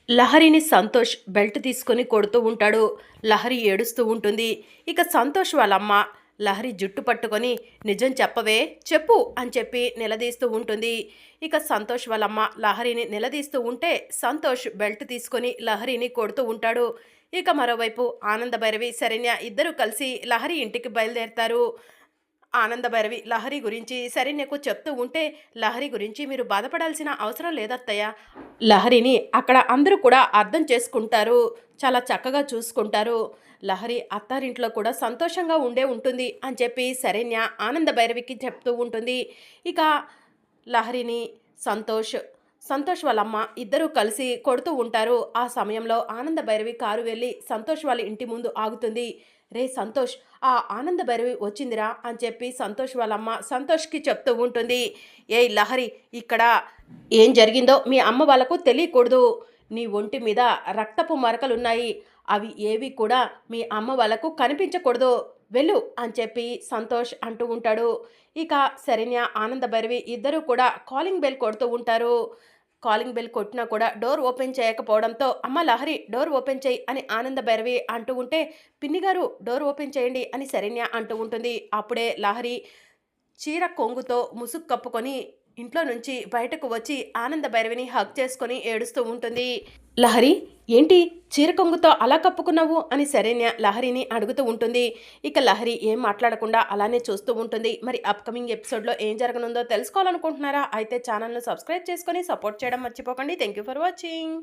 లహరిని Santosh belt తీసుకొని కొడుతూ ఉంటాడు. లహరి ఏడుస్తూ ఉంటుంది. ఇక సంతోష్ వాళ్ళమ్మ లహరి జుట్టు పట్టుకొని నిజం చెప్పవే చెప్పు అని చెప్పి నిలదీస్తూ ఉంటుంది. ఇక సంతోష్ వాళ్ళమ్మ లహరిని నిలదీస్తూ ఉంటే సంతోష్ బెల్ట్ తీసుకొని లహరిని కొడుతూ ఉంటాడు. ఇక మరోవైపు ఆనంద భైరవి శరణ్య ఇద్దరు కలిసి లహరి ఇంటికి బయలుదేరతారు. ఆనందభైరవి లహరి గురించి శరణ్యకు చెప్తూ ఉంటే, లహరి గురించి మీరు బాధపడాల్సిన అవసరం లేదత్తయ్య. లహరిని అక్కడ అందరూ కూడా అర్థం చేసుకుంటారు. చాలా చక్కగా చూసుకుంటారు. లహరి అత్తారింట్లో కూడా సంతోషంగా ఉంటుంది అని చెప్పి శరణ్య ఆనందభైరవికి చెప్తూ ఉంటుంది. ఇక లహరిని సంతోష్ సంతోష్ వాళ్ళమ్మ ఇద్దరూ కలిసి కొడుతూ ఉంటారు. ఆ సమయంలో ఆనందభైరవి కారు వెళ్ళి సంతోష్ వాళ్ళ ఇంటి ముందు ఆగుతుంది. రే సంతోష్, ఆ ఆనంద భైరవి వచ్చిందిరా అని చెప్పి సంతోష్ వాళ్ళమ్మ సంతోష్కి చెప్తూ ఉంటుంది. ఏయ్ లహరి, ఇక్కడ ఏం జరిగిందో మీ అమ్మ వాళ్ళకు తెలియకూడదు. నీ ఒంటి మీద రక్తపు మరకలున్నాయి. అవి ఏవి కూడా మీ అమ్మ వాళ్ళకు కనిపించకూడదు. వెళ్ళు అని చెప్పి సంతోష్ అంటూ ఉంటాడు. ఇక శరణ్య ఆనంద భైరవి ఇద్దరూ కూడా కాలింగ్ బెల్ కొడుతూ ఉంటారు. కాలింగ్ బెల్ కొట్టినా కూడా డోర్ ఓపెన్ చేయకపోవడంతో అమ్మ లహరి డోర్ ఓపెన్ చేయి అని ఆనంద భైరవి అంటూ ఉంటే, పిన్ని గారు డోర్ ఓపెన్ చేయండి అని శరణ్య అంటూ ఉంటుంది. అప్పుడే లహరి చీర కొంగుతో ముసుగు కప్పుకొని ఇంట్లో నుంచి బయటకు వచ్చి ఆనంద భైరవిని హగ్ చేసుకొని ఏడుస్తూ ఉంటుంది. లహరి, ఏంటి చీర కొంగుతో అలా కప్పుకున్నావు అని శరణ్య లహరిని అడుగుతూ ఉంటుంది. ఇక లహరి ఏం మాట్లాడకుండా అలానే చూస్తూ ఉంటుంది. మరి అప్కమింగ్ ఎపిసోడ్లో ఏం జరగనుందో తెలుసుకోవాలనుకుంటున్నారా? అయితే ఛానల్ను సబ్స్క్రైబ్ చేసుకొని సపోర్ట్ చేయడం మర్చిపోకండి. Thank you for watching.